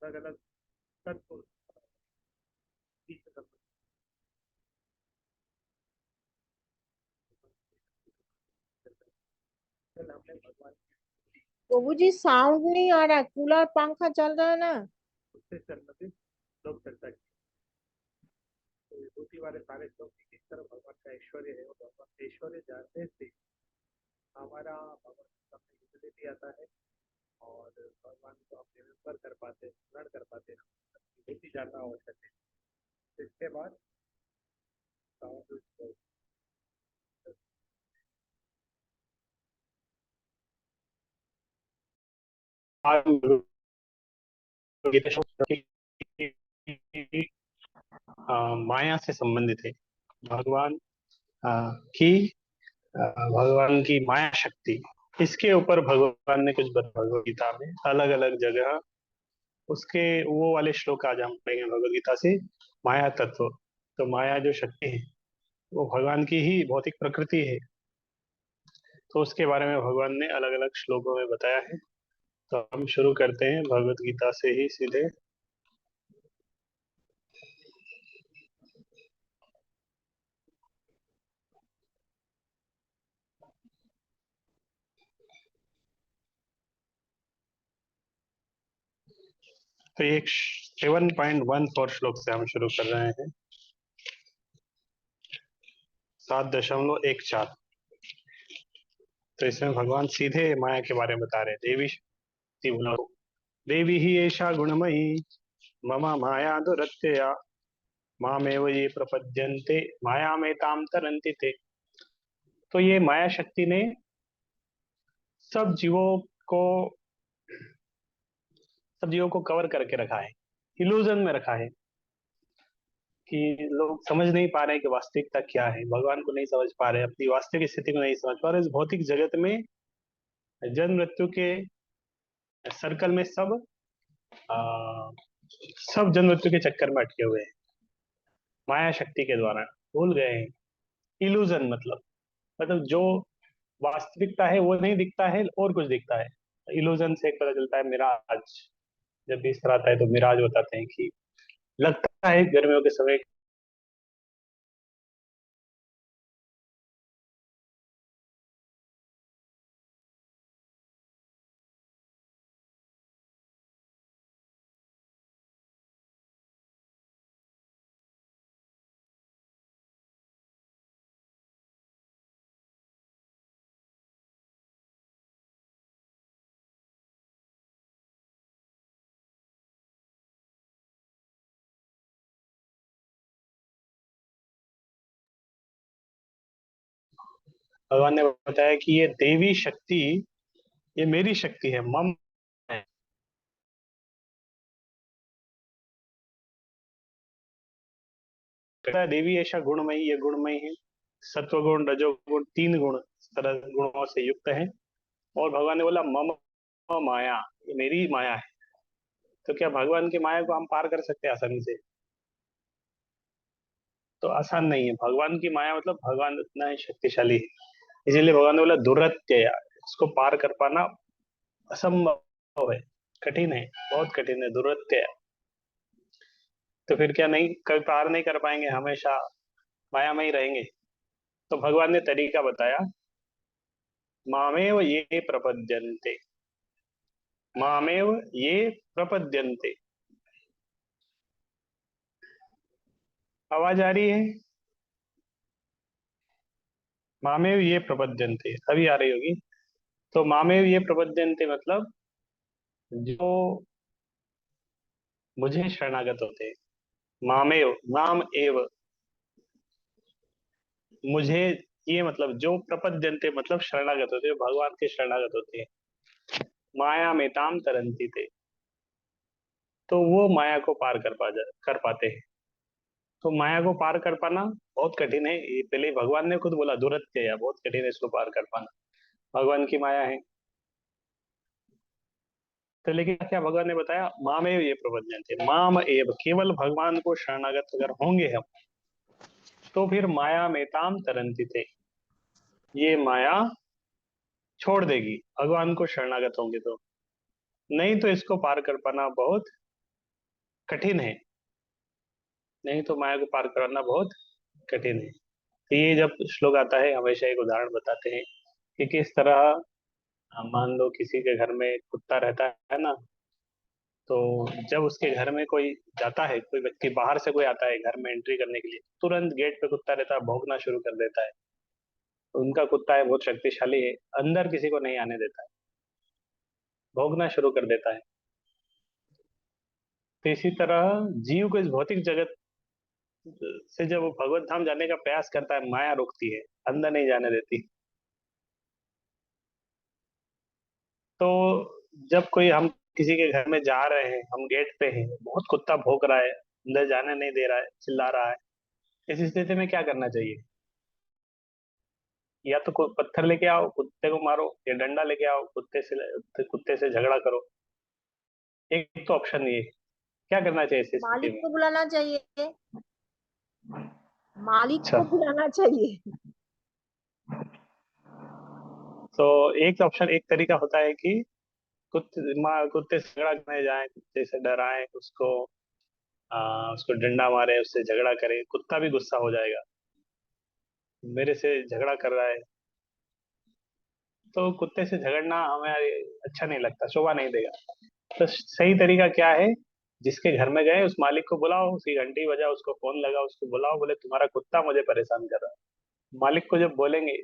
अलग अलग तत्व की कल हमने भगवान प्रभु जी साउंड नहीं आ रहा, कूलर पंखा चल रहा है ना। उससे संबंधित लोग चर्चा की। तो विभूति वाले सारे श्लोक की किस तरह भगवान का ऐश्वर्य है, और भगवान का ऐश्वर्य जानने से हमारा भगवान का यूटिलिटी आता है, और भगवान को हम निर्भर कर पाते हैं, स्मरण कर पाते हैं, विभूति जानना आवश्यक है। इसके बाद माया से संबंधित है। भगवान की भगवान की माया शक्ति, इसके ऊपर भगवान ने कुछ भगवद गीता में अलग अलग जगह उसके वो वाले श्लोक आज हम पढ़ेंगे भगवद गीता से। माया तत्व, तो माया जो शक्ति है वो भगवान की ही भौतिक प्रकृति है, तो उसके बारे में भगवान ने अलग अलग श्लोकों में बताया है। तो हम शुरू करते हैं भगवद गीता से ही सीधे। तो एक 7.14 श्लोक से हम शुरू कर रहे हैं। 7.14। तो इसमें भगवान सीधे माया के बारे में बता रहे हैं। देवी शक्ति बोलो, देवी ही ऐसा गुणमयी मम माया दुरत्यया मामेव ये प्रपद्यन्ते माया में ताम तरन्ति ते। तो ये माया शक्ति ने सब जीवों को सब जीवों को कवर करके रखा है, इल्यूजन में रखा है, कि लोग समझ नहीं पा रहे हैं कि वास्तविकता क्या है, भगवान को नहीं समझ पा रहे, अपनी वास्तविक स्थिति को नहीं समझ पा रहे। इस भौतिक जगत में जन्म मृत्यु के सर्कल में आ, सब जन्म मृत्यु के चक्कर में अटके हुए हैं, माया शक्ति के द्वारा भूल गए हैं। इल्यूजन मतलब जो वास्तविकता है वो नहीं दिखता है और कुछ दिखता है। इल्यूजन से एक पता चलता है मिराज। जब भी इस तरह आता है तो मिराज बताते हैं कि लगता है गर्मियों के समय भगवान ने बताया कि ये देवी शक्ति, ये मेरी शक्ति है, मम है। कहता है देवी ऐसा गुणमयी, ये गुणमयी है, सत्वगुण रजोगुण 3 गुण तरह गुणों से युक्त है। और भगवान ने बोला मम माया, ये मेरी माया है। तो क्या भगवान की माया को हम पार कर सकते हैं आसानी से? तो आसान नहीं है। भगवान की माया मतलब भगवान इतना ही शक्तिशाली है, इसीलिए भगवान ने बोला दुरत्य, इसको पार कर पाना असंभव है, कठिन है, बहुत कठिन है, दुरत्य। तो फिर क्या नहीं कभी पार नहीं कर पाएंगे, हमेशा माया में ही रहेंगे? तो भगवान ने तरीका बताया, मामेव ये प्रपद्यन्ते, मामेव ये प्रपद्यन्ते। आवाज आ रही है? मामेव ये प्रपद्यन्ते अभी आ रही होगी। तो मामेव ये प्रपद्यन्ते मतलब जो मुझे शरणागत होते हैं। मामेव, माम एव, मुझे, ये मतलब जो प्रपद्यन्ते मतलब शरणागत होते हैं, भगवान के शरणागत होते हैं। माया में ताम तरंती थे, तो वो माया को पार कर पाते हैं। तो माया को पार कर पाना बहुत कठिन है, ये पहले ही भगवान ने खुद बोला, दुरत्य है, बहुत कठिन है इसको पार कर पाना, भगवान की माया है। तो लेकिन क्या भगवान ने बताया, माम एव ये प्रबंधन थे, माम एव, केवल भगवान को शरणागत अगर होंगे हम, तो फिर माया में ताम तरंती थे, ये माया छोड़ देगी, भगवान को शरणागत होंगे तो। नहीं तो इसको पार कर पाना बहुत कठिन है, नहीं तो माया को पार करना बहुत कठिन है। तो ये जब श्लोक आता है हमेशा एक उदाहरण बताते हैं कि किस तरह मान लो किसी के घर में कुत्ता रहता है ना, तो जब उसके घर में कोई जाता है, कोई व्यक्ति बाहर से कोई आता है घर में एंट्री करने के लिए, तुरंत गेट पे कुत्ता रहता है भौंकना शुरू कर देता है। तो उनका कुत्ता है बहुत शक्तिशाली है, अंदर किसी को नहीं आने देता है, भौंकना शुरू कर देता है। तो इसी तरह जीव को इस भौतिक जगत से जब वो भगवत धाम जाने का प्रयास करता है, माया रोकती है, अंदर नहीं जाने देती। तो जब कोई हम किसी के घर में जा रहे हैं, हम गेट पे हैं, बहुत कुत्ता भौंक रहा है, अंदर जाने नहीं दे रहा है, चिल्ला रहा है, इस स्थिति में क्या करना चाहिए? या तो कोई पत्थर लेके आओ कुत्ते को मारो, या डंडा लेके आओ कुत्ते से झगड़ा करो। एक तो ऑप्शन ये है। क्या करना चाहिए इस स्थिति मालिक में? को बुलाना चाहिए, मालिक अच्छा, को बुलाना चाहिए। तो एक ऑप्शन, एक तरीका होता है कि कुत्ते से झगड़ा करने जाए, कुत्ते से डराएं उसको, उसको डंडा मारे, उससे झगड़ा करे, कुत्ता भी गुस्सा हो जाएगा, मेरे से झगड़ा कर रहा है। तो कुत्ते से झगड़ना हमें अच्छा नहीं लगता, शोभा नहीं देगा। तो सही तरीका क्या है? जिसके घर में गए उस मालिक को बुलाओ, उसकी घंटी बजाओ, उसको फोन लगाओ, उसको बुलाओ, बोले तुम्हारा कुत्ता मुझे परेशान कर रहा है। मालिक को जब बोलेंगे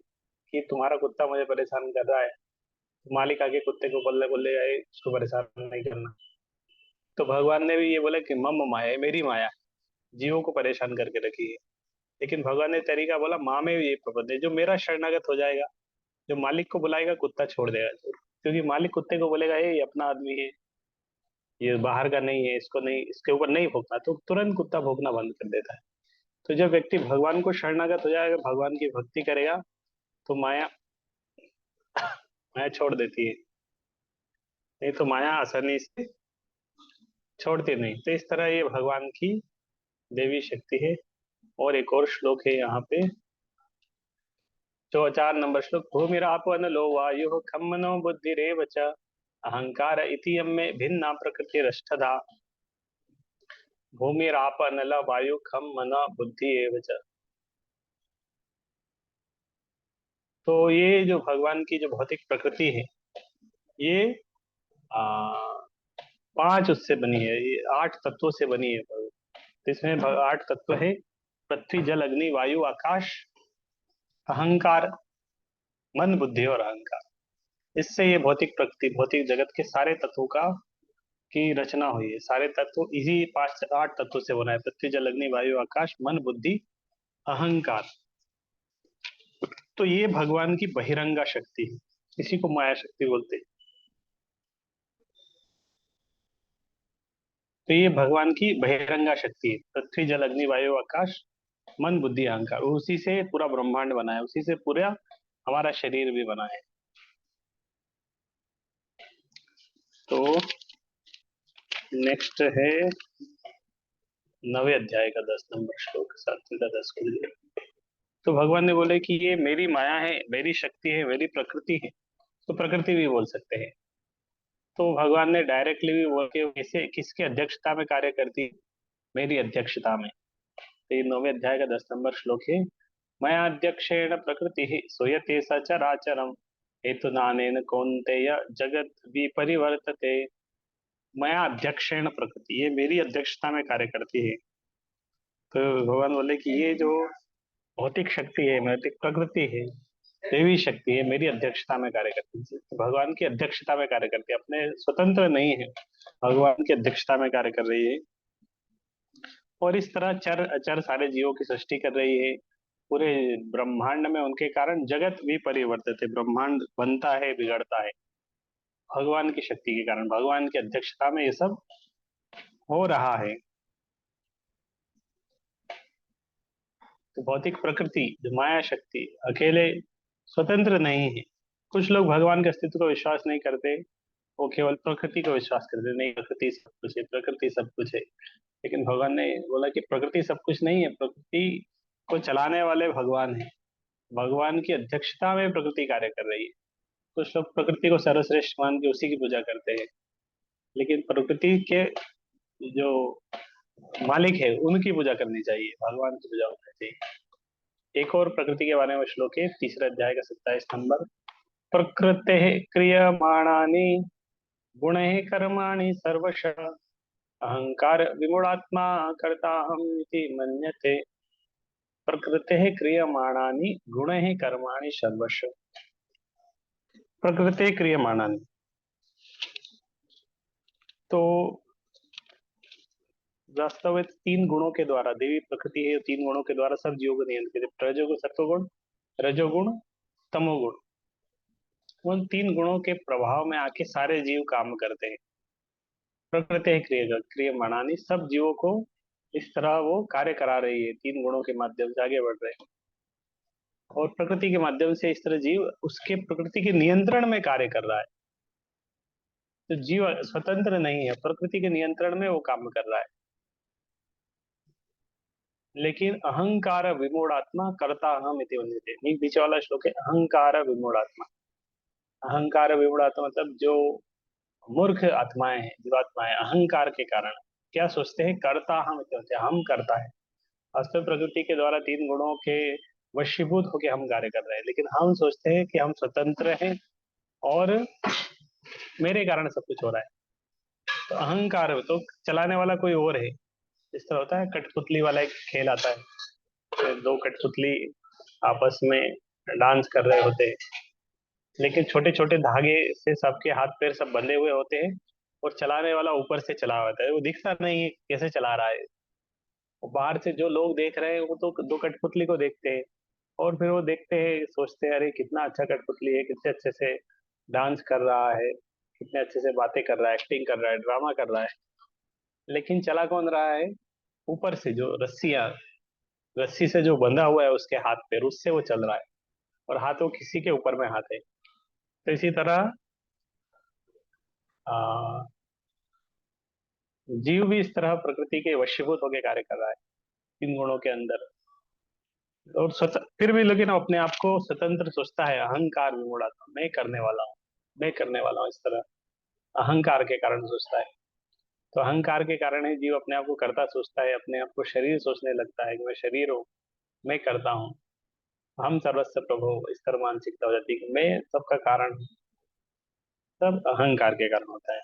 कि तुम्हारा कुत्ता मुझे परेशान कर रहा है, तो मालिक आगे कुत्ते को बोलने बोलेगा "ए, उसको परेशान नहीं करना"। तो भगवान ने भी ये बोला कि मम माया, ये मेरी माया जीवों को परेशान करके रखी है। लेकिन भगवान ने तरीका बोला, माँ में ये प्रबंध है, जो मेरा शरणागत हो जाएगा, जो मालिक को बुलाएगा, कुत्ता छोड़ देगा। क्योंकि मालिक कुत्ते को बोलेगा ये अपना आदमी है, ये बाहर का नहीं है, इसको नहीं, इसके ऊपर नहीं भोंकना, तो तुरंत कुत्ता भोंकना बंद कर देता है। तो जब व्यक्ति भगवान को शरणागत हो जाएगा, भगवान की भक्ति करेगा, तो माया माया छोड़ देती है, नहीं तो माया आसानी से छोड़ती नहीं। तो इस तरह ये भगवान की देवी शक्ति है। और एक और श्लोक है यहाँ पे, जो 4 नंबर श्लोक, भूमिरापन लो वायु खम मनो बुद्धिरेव च अहंकार इति यम्मे भिन्ना प्रकृतिरष्टधा। भूमिरापन ल वायु खम मन बुद्धि एव च। तो ये जो भगवान की जो भौतिक प्रकृति है, ये आ, 5 उससे बनी है, ये 8 तत्वों से बनी है। तो इसमें 8 तत्व है, पृथ्वी जल अग्नि वायु आकाश, अहंकार, मन बुद्धि और अहंकार। इससे ये भौतिक प्रकृति, भौतिक जगत के सारे तत्वों का की रचना हुई है। सारे तत्व इसी 8 तत्वों से बना है, पृथ्वी जल अग्नि वायु आकाश मन बुद्धि अहंकार। तो ये भगवान की बहिरंगा शक्ति है, इसी को माया शक्ति बोलते हैं। तो ये भगवान की बहिरंगा शक्ति है, पृथ्वी जल अग्नि वायु आकाश मन बुद्धि अहंकार, उसी से पूरा ब्रह्मांड बना है, उसी से पूरा हमारा शरीर भी बना है। तो नेक्स्ट है 9वें अध्याय का 10 नंबर श्लोक, 7वें का 10 के लिए। तो भगवान ने बोले कि ये मेरी माया है, मेरी शक्ति है, मेरी प्रकृति है। तो प्रकृति भी बोल सकते हैं। तो भगवान ने डायरेक्टली भी बोल के कैसे, किसकी अध्यक्षता में कार्य करती है? मेरी अध्यक्षता में। तो ये 9वें अध्याय का 10 नंबर श्लोक है, मया अध्यक्षेण प्रकृति सूयते सचराचरम हेतुनानेन कौन्तेय जगत विपरिवर्तते। मया अध्यक्षेण प्रकृति, ये मेरी अध्यक्षता में कार्य करती है। तो भगवान बोले कि ये जो भौतिक शक्ति है, भौतिक प्रकृति है, देवी शक्ति है, मेरी अध्यक्षता में कार्य करती है। तो भगवान की अध्यक्षता में कार्य करती है, अपने स्वतंत्र नहीं है, भगवान की अध्यक्षता में कार्य कर रही है। और इस तरह चर अचर सारे जीवों की सृष्टि कर रही है। पूरे ब्रह्मांड में उनके कारण जगत भी परिवर्तित है, ब्रह्मांड बनता है बिगड़ता है, भगवान की शक्ति के कारण, भगवान की अध्यक्षता में ये सब हो रहा है। तो भौतिक प्रकृति जो माया शक्ति अकेले स्वतंत्र नहीं है। कुछ लोग भगवान के अस्तित्व को विश्वास नहीं करते, वो केवल प्रकृति को विश्वास करते, नहीं प्रकृति सब कुछ है, प्रकृति सब कुछ है। लेकिन भगवान ने बोला कि प्रकृति सब कुछ नहीं है, प्रकृति को चलाने वाले भगवान है, भगवान की अध्यक्षता में प्रकृति कार्य कर रही है। कुछ लोग प्रकृति को सर्वश्रेष्ठ मान के उसी की पूजा करते हैं, लेकिन प्रकृति के जो मालिक है उनकी पूजा करनी चाहिए, भगवान की पूजा करनी चाहिए। एक और प्रकृति के बारे में श्लोक है, तीसरे अध्याय का 27 नंबर। प्रकृते क्रियमाणानि गुणैः कर्माणि सर्वशः अहंकार विमूढ़ात्मा कर्ताहम इति मन्यते। प्रकृतेः क्रियमाणानि गुणैः कर्माणि सर्वशः। प्रकृतेः क्रियमाणानि, तो वास्तव में तीन गुणों के द्वारा, देवी प्रकृति है, तीन गुणों के द्वारा सब जीवों को नियंत्रित है। रजोगुण, सत्वगुण, रजोगुण, तमोगुण। उन तीन गुणों के प्रभाव में आके सारे जीव काम करते हैं। प्रकृति क्रियमाणानि, सब जीवों को इस तरह वो कार्य करा रही है, तीन गुणों के माध्यम से आगे बढ़ रहे हैं। और प्रकृति के माध्यम से इस तरह जीव उसके प्रकृति के नियंत्रण में कार्य कर रहा है। तो जीव स्वतंत्र नहीं है, प्रकृति के नियंत्रण में वो काम कर रहा है। लेकिन अहंकार विमूढ़ात्मा कर्ता अहम इति मन्यते, पीछे वाला श्लोक है, अहंकार विमूढ़ात्मा। अहंकार विमूढ़ात्मा मतलब जो मूर्ख आत्माएं हैं, जीवात्माएं, अहंकार के कारण क्या सोचते हैं, कर्ता हम इति मन्यते, हम करता है। वास्तव प्रकृति के द्वारा तीन गुणों के वशीभूत होकर हम कार्य कर रहे हैं, लेकिन हम सोचते हैं कि हम स्वतंत्र हैं और मेरे कारण सब कुछ हो रहा है। तो अहंकार तो चलाने वाला कोई और है। इस तरह होता है, कठपुतली वाला एक खेल आता है, तो दो कठपुतली आपस में डांस कर रहे होते हैं, लेकिन छोटे छोटे धागे से सबके हाथ पैर सब बंधे हुए होते हैं, और चलाने वाला ऊपर से चला होता है, वो दिखता नहीं है कैसे चला रहा है। और बाहर से जो लोग देख रहे हैं वो तो दो कठपुतली को देखते हैं, और फिर वो देखते हैं, सोचते हैं अरे कितना अच्छा कठपुतली है, कितने अच्छे से डांस कर रहा है, कितने अच्छे से बातें कर रहा है, एक्टिंग कर रहा है, ड्रामा कर रहा है। लेकिन चला कौन रहा है, ऊपर से जो रस्सी से जो बंधा हुआ है उसके हाथ पैर, उससे वो चल रहा है, और हाथ वो किसी के ऊपर में हाथ है। तो इसी तरह आ, जीव भी इस तरह प्रकृति के वशीभूत होकर कार्य कर रहा है इन गुणों के अंदर। और फिर भी लेकिन अपने आप को स्वतंत्र सोचता है, अहंकार विमूढ़ात्मा, मैं करने वाला हूँ, मैं करने वाला हूँ, इस तरह अहंकार के कारण सोचता है। तो अहंकार के कारण ही जीव अपने आप को करता सोचता है, अपने आप को शरीर सोचने लगता है कि मैं शरीर हूँ, मैं करता हूँ, हम सर्वस्व प्रभु, इस तरह मानसिकता हो जाती है कि मैं सबका कारण हूँ। सब अहंकार के कारण होता है।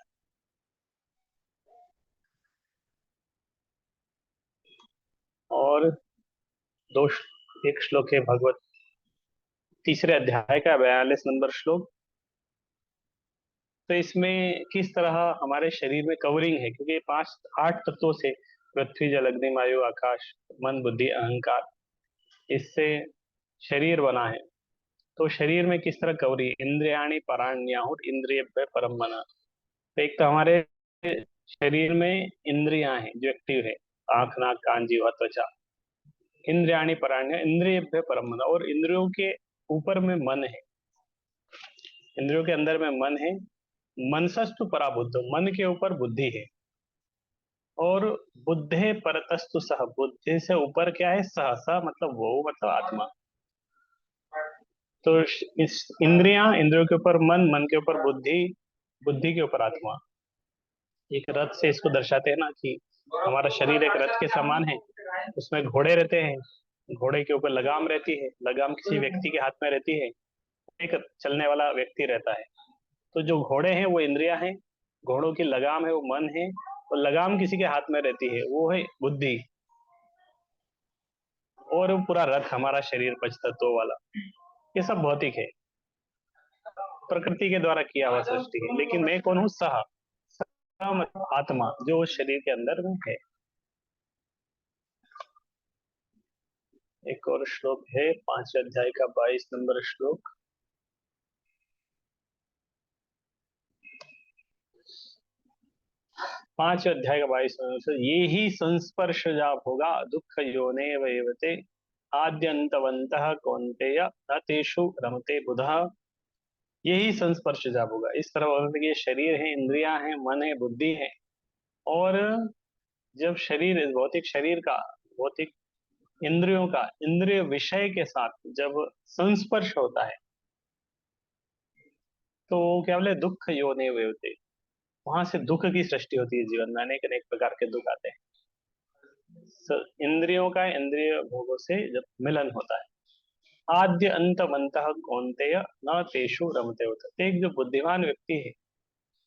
और एक श्लोक है भगवत तीसरे अध्याय का 42 नंबर श्लोक। तो इसमें किस तरह हमारे शरीर में कवरिंग है, क्योंकि पांच आठ तत्वों से, पृथ्वी जल अग्नि वायु आकाश मन बुद्धि अहंकार, इससे शरीर बना है। तो शरीर में किस तरह कवरी, इंद्रियाणी पराण्याहुर इंद्रिय परम मना। तो एक तो हमारे शरीर में इंद्रियां हैं जो एक्टिव है, आंख नाक कान जीवा त्वचा, इंद्रियाणी पराण्य इंद्रिय परम मन, और इंद्रियों के ऊपर में मन है, इंद्रियों के अंदर में मन है। मनसस्तु पराबुद्ध, मन के ऊपर बुद्धि है। और बुद्धे परतस्तु सह, बुद्धि से ऊपर क्या है, सह, सह मतलब वो, मतलब आत्मा। तो इस इंद्रियों के ऊपर मन, मन के ऊपर बुद्धि, बुद्धि के ऊपर आत्मा। एक रथ से इसको दर्शाते हैं ना कि हमारा शरीर एक रथ के समान है, उसमें घोड़े रहते हैं, घोड़े के ऊपर लगाम रहती है, लगाम किसी व्यक्ति के हाथ में रहती है, एक चलने वाला व्यक्ति रहता है। तो जो घोड़े हैं वो इंद्रियां हैं, घोड़ों की लगाम है वो मन है, और लगाम किसी के हाथ में रहती है वो है बुद्धि। और वो पूरा रथ हमारा शरीर पंच तत्वों वाला, ये सब भौतिक है, प्रकृति के द्वारा किया हुआ सृष्टि है। लेकिन मैं कौन हूँ, सह, सह मतलब आत्मा जो उस शरीर के अंदर में है। एक और श्लोक है, 5वें अध्याय का 22 नंबर श्लोक। पांचवें अध्याय का 22 नंबर, ये ही संस्पर्श जाप होगा दुख योने वैवते आद्यंतवंतः कौन्तेय न तेषु रमते बुधः। यही संस्पर्श जाप होगा, इस तरह होगा कि ये शरीर है, इंद्रियां हैं, मन है, बुद्धि है। और जब शरीर, भौतिक शरीर का, भौतिक इंद्रियों का इंद्रिय विषय के साथ जब संस्पर्श होता है, तो क्या बोले, दुख योनि वैवते, वहां से दुख की सृष्टि होती है। जीवन में अनेक अनेक प्रकार के दुख आते हैं। इंद्रियों का इंद्रिय भोगों से जब मिलन होता है, आद्य अंत मंतः कौन्तेय न तेषु रमते होता। तो एक जो बुद्धिमान व्यक्ति है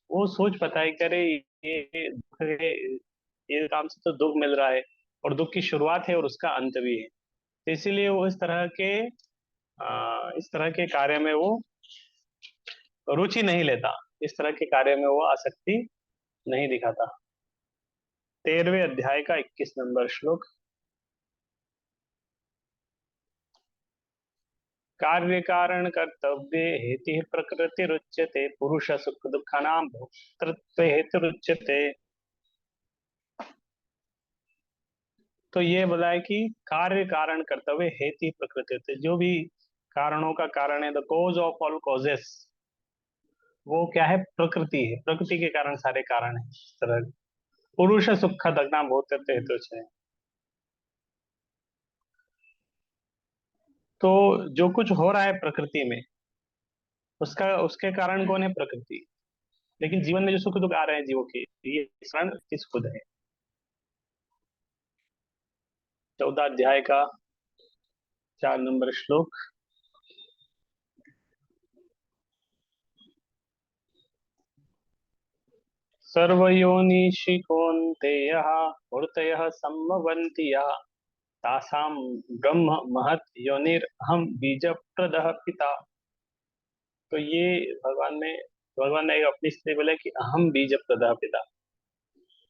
वो सोच पाता है कि अरे ये दुख है, ये काम से तो दुख मिल रहा है, और दुख की शुरुआत है और उसका अंत भी है। तो इसीलिए वो इस तरह के कार्य में वो रुचि नहीं लेता, इस तरह के कार्य में वो आसक्ति नहीं दिखाता। 13वें अध्याय का 21 नंबर श्लोक। कार्य कारण कर्तव्य हेतु प्रकृति रुच्यते, पुरुष सुख दुखानाम भोक्तृत्व हेतु रुच्यते। तो ये बोला है कि कार्य कारण कर्तव्य हेतु प्रकृति होते, जो भी कारणों का कारण है, the cause of all causes, वो क्या है? प्रकृति है। प्रकृति के कारण सारे कारण है। इस तरह पुरुष सुख दग्ना भोक्तृत्व हेतु है। तो जो कुछ हो रहा है प्रकृति में, उसका उसके कारण कौन है? प्रकृति। लेकिन जीवन में जो सुख दुख आ रहे हैं जीवों के, ये कारण किस खुद है। 14 अध्याय का 4 नंबर श्लोक। सर्वयोनिषि कौन्तेयः मूर्तयः सम्भवन्ति यः, तासां ब्रह्म महत् योनिरहं बीजप्रदः पिता। तो ये भगवान ने अपनी स्त्री बोले कि अहम बीजप्रदः पिता,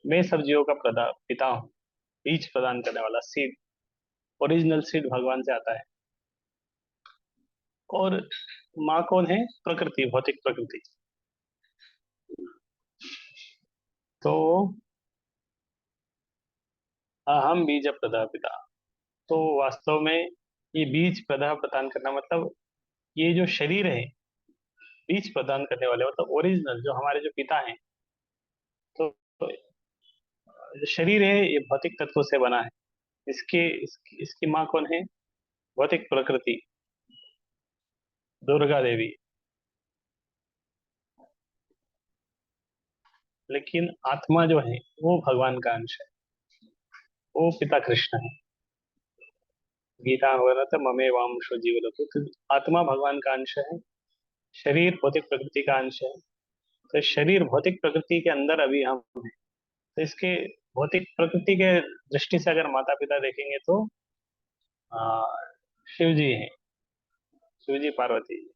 मैं सब जीवों का पिता हूँ। बीज प्रदान करने वाला, सीड, ओरिजिनल सीड भगवान से आता है। और माँ कौन है? प्रकृति, भौतिक प्रकृति। तो अहम बीज प्रदा पिता। तो वास्तव में ये बीज प्रदा प्रदान करना मतलब ये जो शरीर है, बीज प्रदान करने वाले मतलब ओरिजिनल जो हमारे जो पिता हैं। तो जो शरीर है ये भौतिक तत्वों से बना है। इसकी माँ कौन है? भौतिक प्रकृति, दुर्गा देवी। लेकिन आत्मा जो है वो भगवान का अंश है, वो पिता कृष्ण है। गीता वगैरह तो ममे वांशो जीवलोके, तो आत्मा भगवान का अंश है, शरीर भौतिक प्रकृति का अंश है। तो शरीर भौतिक प्रकृति के अंदर अभी हम हैं। तो इसके भौतिक प्रकृति के दृष्टि से अगर माता पिता देखेंगे तो आ, शिव जी हैं, शिव जी पार्वती जी।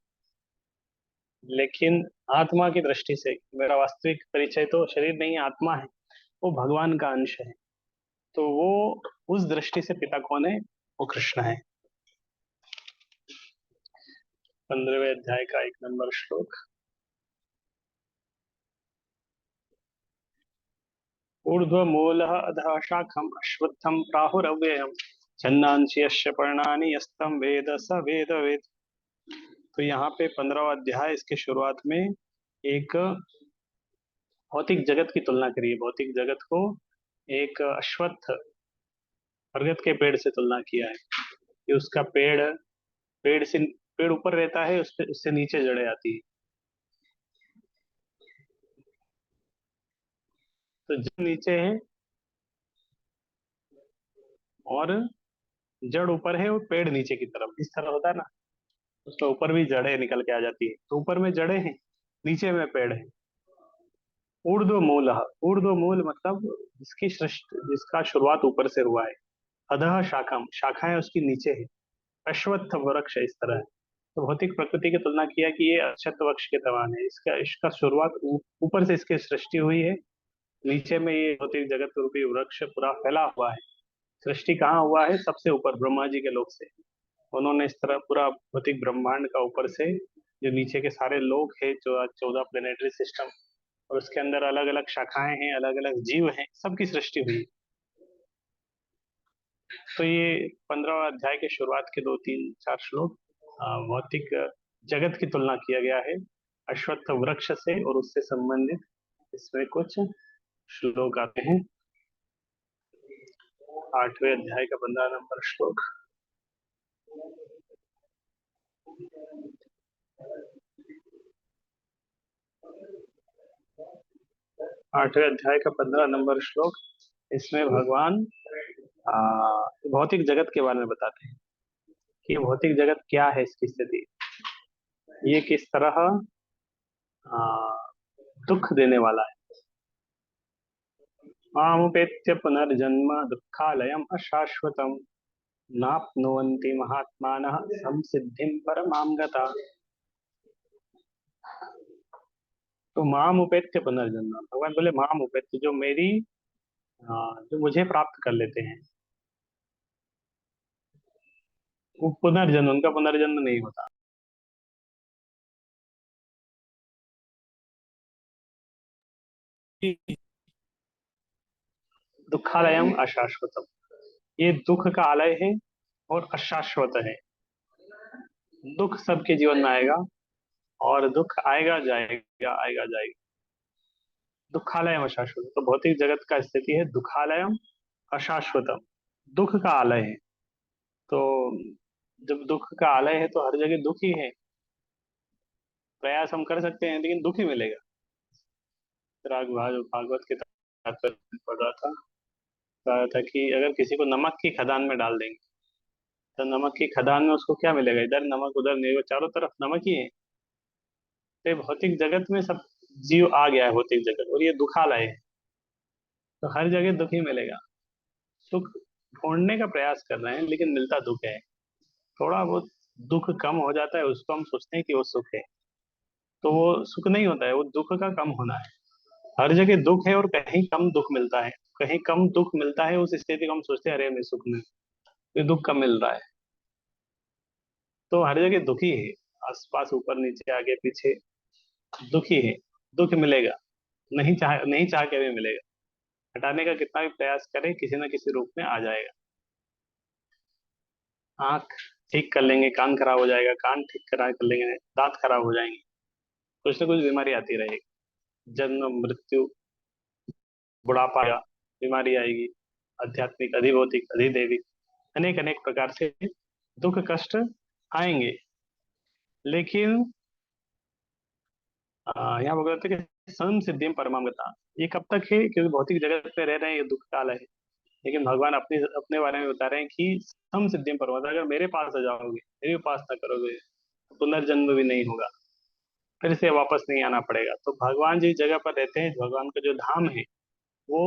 लेकिन आत्मा की दृष्टि से मेरा वास्तविक परिचय तो शरीर नहीं, आत्मा है, वो भगवान का अंश है। तो वो उस दृष्टि से पिता कौन है? वो कृष्ण है। 15वें अध्याय का 1 नंबर श्लोक। ऊर्ध्वमूलः अधः शाखम् अश्वत्थं प्राहुरव्ययम्, छन्दांसि यस्य पर्णानि यस्तं वेद स वेदवित्। तो यहाँ पे 15वां अध्याय, इसके शुरुआत में एक भौतिक जगत की तुलना करी है। भौतिक जगत को एक अश्वत्थ, बरगद के पेड़ से तुलना किया है कि उसका पेड़ ऊपर रहता है, उससे नीचे जड़ें आती है। तो जड़ नीचे है और जड़ ऊपर है और पेड़ नीचे की तरफ, इस तरह होता है ना। उसमें ऊपर भी जड़ें निकल के आ जाती है, तो ऊपर में जड़ें हैं, नीचे में पेड़ है। ऊर्ध्व मूल, ऊर्ध्व मूल मतलब जिसका शुरुआत ऊपर से हुआ है। अधः शाखा, शाखाएं उसकी नीचे है। अश्वत्थ वृक्ष इस तरह है। तो भौतिक प्रकृति की तुलना किया कि ये अश्वत्थ वृक्ष के समान है। इसका इसका शुरुआत ऊपर से इसकी सृष्टि हुई है, नीचे में ये भौतिक जगत रूपी वृक्ष पूरा फैला हुआ है। सृष्टि कहाँ हुआ है? सबसे ऊपर, ब्रह्मा जी के लोक से। उन्होंने इस तरह पूरा भौतिक ब्रह्मांड का ऊपर से, जो नीचे के सारे लोक है, जो 14 प्लेनेटरी सिस्टम, और उसके अंदर अलग अलग शाखाएं हैं, अलग अलग जीव हैं, सबकी सृष्टि हुई। तो ये 15वां अध्याय के शुरुआत के 2 3 4 श्लोक भौतिक जगत की तुलना किया गया है अश्वत्थ वृक्ष से, और उससे संबंधित इसमें कुछ श्लोक आते हैं। 8वें अध्याय का 15 नंबर श्लोक। 8वें अध्याय का 15 नंबर श्लोक। इसमें भगवान भौतिक जगत के बारे में बताते हैं कि भौतिक जगत क्या है, इसकी स्थिति, ये किस तरह आ, दुख देने वाला है। मामुपेत्य पुनर्जन्म दुःखालयम् अशाश्वतम् नाप्नुवन्ति महात्मानः संसिद्धिं परमां गता। तो माम उपेत्य पुनर्जन्म, भगवान बोले माम उपेत्य, जो मेरी जो मुझे प्राप्त कर लेते हैं वो पुनर्जन्म, उनका पुनर्जन्म नहीं होता। दुखालयम अशाश्वतम, ये दुख का आलय है और अशाश्वत है। दुख सबके जीवन में आएगा और दुख आएगा जाएगा, आएगा जाएगा। दुखालयम अशाश्वतम, तो भौतिक जगत का स्थिति है दुखालयम अशाश्वतम, दुख का आलय है। तो जब दुख का आलय है तो हर जगह दुख ही है। प्रयास हम कर सकते हैं लेकिन दुख ही मिलेगा। राग भागवत के तात्पर्य में पढ़ रहा था, कहा था कि अगर किसी को नमक की खदान में डाल देंगे तो नमक की खदान में उसको क्या मिलेगा, इधर नमक उधर नहीं, वो चारों तरफ नमक ही है। तो भौतिक जगत में सब जीव आ गया है भौतिक जगत, और ये दुखालय है, तो हर जगह दुख ही मिलेगा। सुख ढूंढने का प्रयास कर रहे हैं लेकिन मिलता दुख है। थोड़ा बहुत दुख कम हो जाता है, उसको हम सोचते हैं कि वो सुख है, तो वो सुख नहीं होता है, वो दुख का कम होना है। हर जगह दुख है और कहीं कम दुख मिलता है, कहीं कम दुख मिलता है, उस स्थिति को हम सोचते हैं अरे मैं सुख में, ये दुख कम मिल रहा है। तो हर जगह दुखी है, आसपास ऊपर नीचे आगे पीछे दुखी है। दुख मिलेगा, नहीं चाह के भी मिलेगा। हटाने का कितना भी प्रयास करें किसी ना किसी रूप में आ जाएगा। आंख ठीक कर लेंगे कान खराब हो जाएगा, कान ठीक करा कर लेंगे दांत खराब हो जाएंगे, कुछ ना कुछ बीमारी आती रहेगी। जन्म मृत्यु बुढ़ापा, बीमारी आएगी, आध्यात्मिक अधिभौतिक अधिदैविक अनेक अनेक प्रकार से दुख कष्ट आएंगे। लेकिन यहाँ भगवत है कि सम सिद्धिम परमागता, ये कब तक है, क्योंकि भौतिक जगत में रह रहे हैं, ये दुख काल है। लेकिन भगवान अपने अपने बारे में बता रहे हैं कि सम सिद्धिम परमागता, अगर मेरे पास आ जाओगे, मेरी उपासना करोगे, पुनर्जन्म भी नहीं होगा, फिर से वापस नहीं आना पड़ेगा। तो भगवान जिस जगह पर रहते हैं, भगवान का जो धाम है वो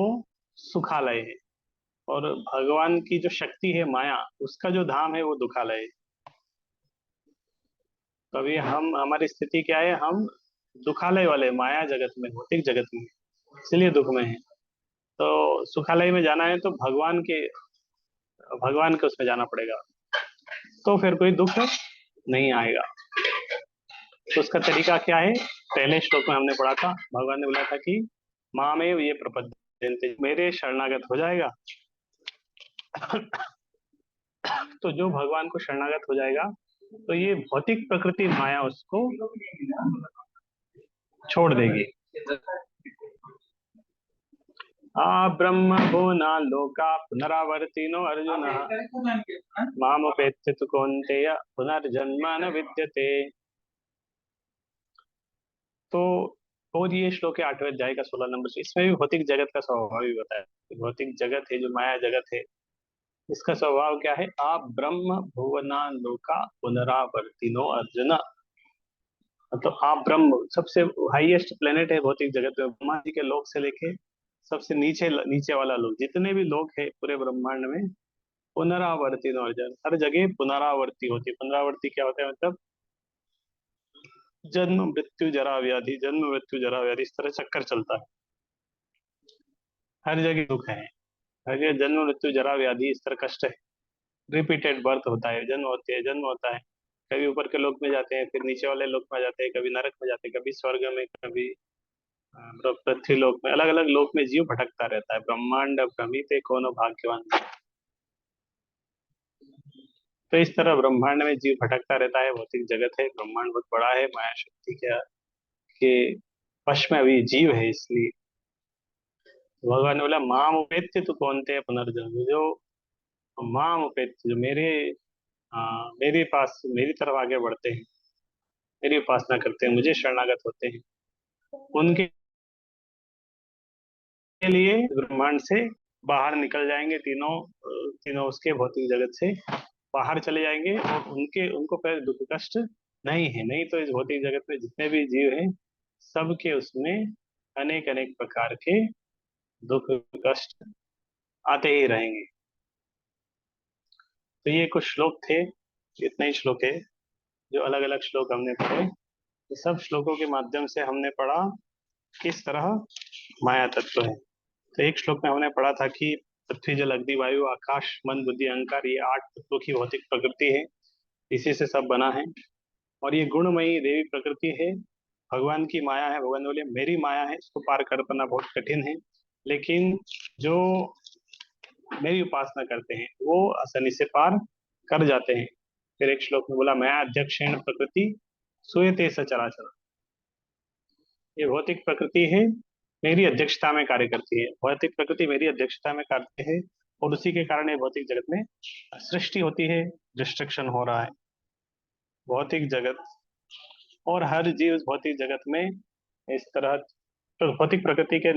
सुखालय है, और भगवान की जो शक्ति है माया, उसका जो धाम है वो दुखालय है। तो अभी हम, हमारी स्थिति क्या है, हम दुखालय वाले माया जगत में, भौतिक जगत में, इसलिए दुख में है। तो सुखालय में जाना है तो भगवान के उसमें जाना पड़ेगा, तो फिर कोई दुख नहीं आएगा। तो उसका तरीका क्या है, पहले श्लोक में हमने पढ़ा था, भगवान ने बोला था कि मामेव ये प्रपद्यन्ते, मेरे शरणागत हो जाएगा। तो जो भगवान को शरणागत हो जाएगा तो ये भौतिक प्रकृति माया उसको छोड़ देगी। आ ब्रह्म भुवना लोका पुनरावर्तिनो अर्जुन मामुपेत्य तु कौन्तेय पुनर्जन्म न विद्यते। तो और ये श्लोक है 8वें अध्याय का 16 नंबर से। इसमें भी भौतिक जगत का स्वभाव भी बताया। भौतिक जगत है जो माया जगत है, इसका स्वभाव क्या है, आप ब्रह्म भुवना लोका पुनरावर्तिनो अर्जुन। तो आप ब्रह्म सबसे हाईएस्ट प्लेनेट है भौतिक जगत में, ब्रह्मा जी के लोक से लेके सबसे नीचे नीचे वाला लोक, जितने भी लोक है पूरे ब्रह्मांड में, पुनरावर्ती अर्जुन, हर जगह पुनरावर्ती होती है। पुनरावर्ती क्या होता है, मतलब जन्म मृत्यु जरा व्याधि, जन्म मृत्यु जरा व्याधि, इस तरह चक्कर चलता है। हर जगह दुख है, हर जगह जन्म मृत्यु जरा व्याधि, इस तरह कष्ट है। रिपीटेड बर्थ होता है, जन्म होते हैं, जन्म होता है, कभी ऊपर के लोक में जाते हैं, फिर नीचे वाले लोक में जाते हैं, कभी नरक में जाते हैं, कभी स्वर्ग में, कभी पृथ्वी लोक में, अलग अलग लोक में जीव भटकता रहता है। ब्रह्मांड भ्रमित कोनो भाग्यवान। तो इस तरह ब्रह्मांड में जीव भटकता रहता है, भौतिक जगत है, ब्रह्मांड बहुत बड़ा है, माया शक्ति के वश में अभी जीव है। इसलिए भगवान ने बोला माम उपेत्य तो कौनते पुनर्जन्म, जो माम उपेत्य, जो मेरे पास, मेरी तरफ आगे बढ़ते हैं, मेरी उपासना करते हैं, मुझे शरणागत होते हैं, उनके के लिए ब्रह्मांड से बाहर निकल जाएंगे, तीनों उसके भौतिक जगत से बाहर चले जाएंगे, और उनको फिर दुख कष्ट नहीं है। नहीं तो इस भौतिक जगत में जितने भी जीव हैं, सबके उसमें अनेक अनेक प्रकार के दुख कष्ट आते ही रहेंगे। तो ये कुछ श्लोक थे, इतने ही श्लोक है जो अलग अलग श्लोक हमने पढ़े। ये सब श्लोकों के माध्यम से हमने पढ़ा किस तरह माया तत्व है। तो एक श्लोक में हमने पढ़ा था कि पृथ्वी जल अग्नि वायु आकाश मन बुद्धि अहंकार, ये 8 तत्वों की भौतिक प्रकृति है, इसी से सब बना है। और ये गुणमयी देवी प्रकृति है, भगवान की माया है। भगवान बोले मेरी माया है, इसको पार कर पाना बहुत कठिन है, लेकिन जो मेरी उपासना करते हैं वो आसानी से पार कर जाते हैं। फिर एक श्लोक में बोला मैं अध्यक्षेण प्रकृति सूयते सचराचर, ये भौतिक प्रकृति है, मेरी अध्यक्षता में कार्य करती है। भौतिक प्रकृति मेरी अध्यक्षता में करती है, और उसी के कारण ये भौतिक जगत में सृष्टि होती है, डिस्ट्रक्शन हो रहा है। भौतिक जगत और हर जीव उस भौतिक जगत में इस तरह तो भौतिक प्रकृति के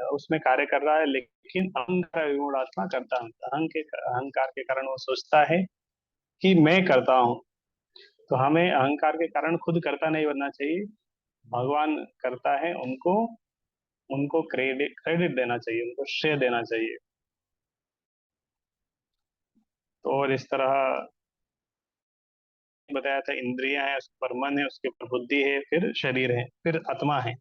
उसमें कार्य कर रहा है, लेकिन अहंकार विमूढ़ आत्मा करता है। अहंकार के कारण वो सोचता है कि मैं करता हूँ। तो हमें अहंकार के कारण खुद करता नहीं बनना चाहिए, भगवान करता है, उनको उनको क्रेडिट देना चाहिए, उनको श्रेय देना चाहिए। तो और इस तरह बताया था, इंद्रियां हैं, उसके ऊपर मन है, उसके ऊपर बुद्धि है, फिर शरीर है, फिर आत्मा है।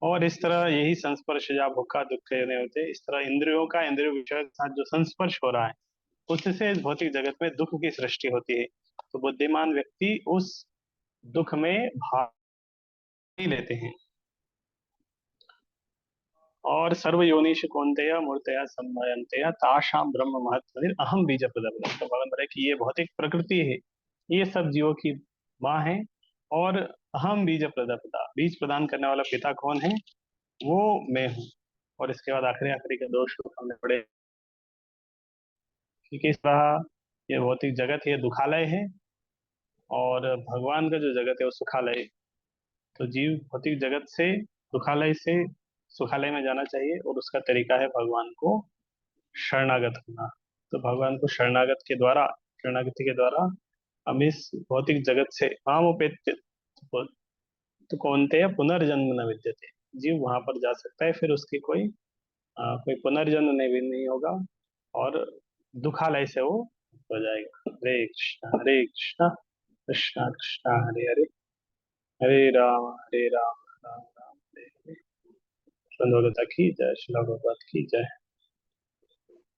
और इस तरह यही संस्पर्श या भूखा दुख नहीं होते। इस तरह इंद्रियों का इंद्रियों विषय के साथ जो संस्पर्श हो रहा है, उससे इस भौतिक जगत में दुख की सृष्टि होती है। तो बुद्धिमान व्यक्ति उस दुख में भाग नहीं लेते हैं। और सर्व योनिष कौन्तेय मूर्तया संभयन्तेय तासाम ब्रह्म महत्व अहम बीज प्रदम। तो भगवान बोले कि ये भौतिक प्रकृति है, ये सब जीवों की माँ है, और अहम बीज प्रदपिता, बीज प्रदान करने वाला पिता कौन है, वो मैं हूँ। और इसके बाद आखिरी आखिरी के 2 श्लोक हमने पढ़े कि किस तरह ये भौतिक जगत है, ये दुखालय है, और भगवान का जो जगत है वो सुखालय है। तो जीव भौतिक जगत से दुखालय से सुखालय में जाना चाहिए, और उसका तरीका है भगवान को शरणागत होना। तो भगवान को शरणागति के द्वारा हम इस भौतिक जगत से आमोपेत्य तो कौनते पुनर्जन्म न विद्यते, जीव वहां पर जा सकता है, फिर उसकी कोई पुनर्जन्म नहीं होगा, और दुखालय से वो हो जाएगा। हरे कृष्णा कृष्णा कृष्णा हरे हरे, हरे राम राम राम हरे हरे। की जय, श्री भगवत की जय।